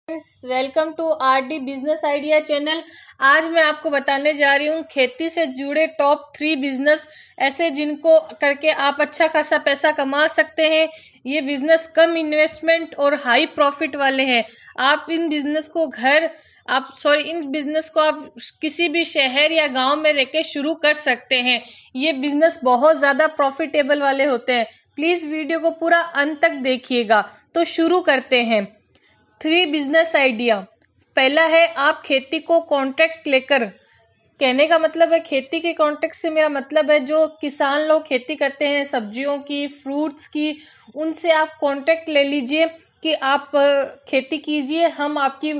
Welcome to RD business idea channel. आज मैं आपको बताने जा रही हूँ खेती से जुड़े टॉप 3 बिजनेस ऐसे जिनको करके आप अच्छा खासा पैसा कमा सकते हैं। ये बिजनेस कम इन्वेस्टमेंट और हाई प्रॉफिट वाले हैं। आप इन बिजनेस को इन बिजनेस को आप किसी भी शहर या गांव में रहकर शुरू कर सकते हैं। ये बिजनेस बहुत ज़्यादा प्रॉफिटेबल वाले होते हैं। प्लीज़ वीडियो को पूरा अंत तक देखिएगा। तो शुरू करते हैं। 3 बिजनेस आइडिया। पहला है, आप खेती को कॉन्ट्रैक्ट लेकर, कहने का मतलब है खेती के कॉन्ट्रैक्ट से मेरा मतलब है जो किसान लोग खेती करते हैं सब्जियों की, फ्रूट्स की, उनसे आप कॉन्ट्रैक्ट ले लीजिए कि आप खेती कीजिए, हम आपकी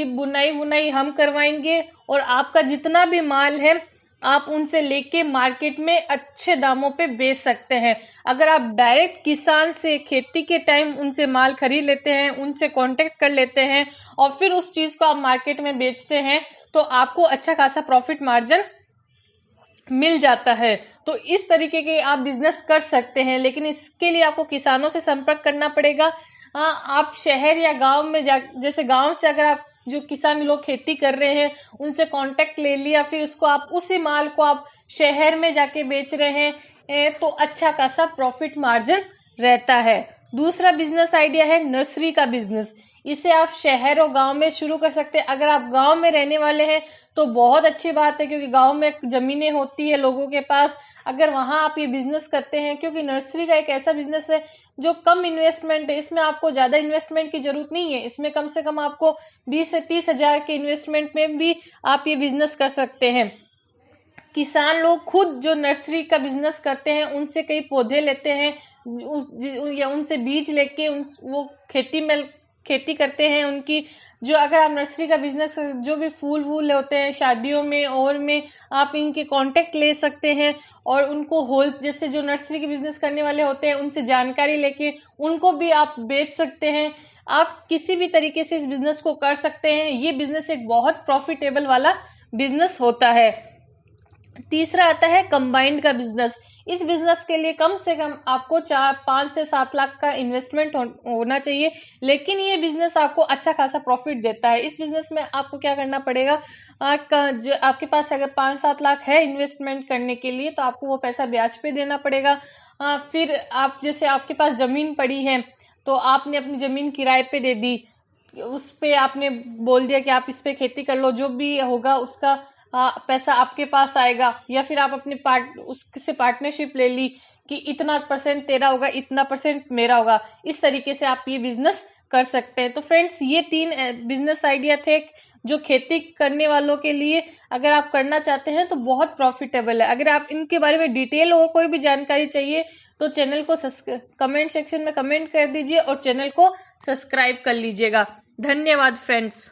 बुनाई हम करवाएंगे और आपका जितना भी माल है आप उनसे लेके मार्केट में अच्छे दामों पे बेच सकते हैं। अगर आप डायरेक्ट किसान से खेती के टाइम उनसे माल खरीद लेते हैं, उनसे कांटेक्ट कर लेते हैं और फिर उस चीज़ को आप मार्केट में बेचते हैं तो आपको अच्छा खासा प्रॉफिट मार्जिन मिल जाता है। तो इस तरीके के आप बिजनेस कर सकते हैं, लेकिन इसके लिए आपको किसानों से संपर्क करना पड़ेगा। आप शहर या गांव में जैसे गांव से अगर आप जो किसान लोग खेती कर रहे हैं उनसे कांटेक्ट ले लिया, फिर उसको आप उसी माल को आप शहर में जाके बेच रहे हैं तो अच्छा खासा प्रॉफिट मार्जिन रहता है। दूसरा बिजनेस आइडिया है नर्सरी का बिजनेस। इसे आप शहर और गांव में शुरू कर सकते हैं। अगर आप गांव में रहने वाले हैं तो बहुत अच्छी बात है, क्योंकि गांव में जमीनें होती है लोगों के पास। अगर वहां आप ये बिजनेस करते हैं, क्योंकि नर्सरी का एक ऐसा बिजनेस है जो कम इन्वेस्टमेंट है, इसमें आपको ज्यादा इन्वेस्टमेंट की जरूरत नहीं है। इसमें कम से कम आपको 20 से 30 हजार के इन्वेस्टमेंट में भी आप ये बिजनेस कर सकते हैं। किसान लोग खुद जो नर्सरी का बिजनेस करते हैं उनसे कई पौधे लेते हैं या उनसे बीज लेके वो खेती करते हैं उनकी। जो अगर आप नर्सरी का बिजनेस, जो भी फूल वूल होते हैं शादियों में और में आप इनके कांटेक्ट ले सकते हैं और उनको जैसे जो नर्सरी के बिजनेस करने वाले होते हैं उनसे जानकारी लेके उनको भी आप बेच सकते हैं। आप किसी भी तरीके से इस बिजनेस को कर सकते हैं। ये बिजनेस एक बहुत प्रॉफिटेबल वाला बिजनेस होता है। तीसरा आता है कंबाइंड का बिजनेस। इस बिजनेस के लिए कम से कम आपको 5 से 7 लाख का इन्वेस्टमेंट होना चाहिए, लेकिन ये बिजनेस आपको अच्छा खासा प्रॉफिट देता है। इस बिजनेस में आपको क्या करना पड़ेगा, जो आपके पास अगर 5-7 लाख है इन्वेस्टमेंट करने के लिए तो आपको वो पैसा ब्याज पे देना पड़ेगा। फिर आप जैसे आपके पास जमीन पड़ी है तो आपने अपनी जमीन किराए पे दे दी, उस पे आपने बोल दिया कि आप इस पे खेती कर लो, जो भी होगा उसका पैसा आपके पास आएगा। या फिर आप अपने उससे पार्टनरशिप ले ली कि इतना % तेरा होगा, इतना % मेरा होगा। इस तरीके से आप ये बिजनेस कर सकते हैं। तो फ्रेंड्स, ये 3 बिजनेस आइडिया थे जो खेती करने वालों के लिए अगर आप करना चाहते हैं तो बहुत प्रॉफिटेबल है। अगर आप इनके बारे में डिटेल और कोई भी जानकारी चाहिए तो चैनल को कमेंट सेक्शन में कमेंट कर दीजिए और चैनल को सब्सक्राइब कर लीजिएगा। धन्यवाद फ्रेंड्स।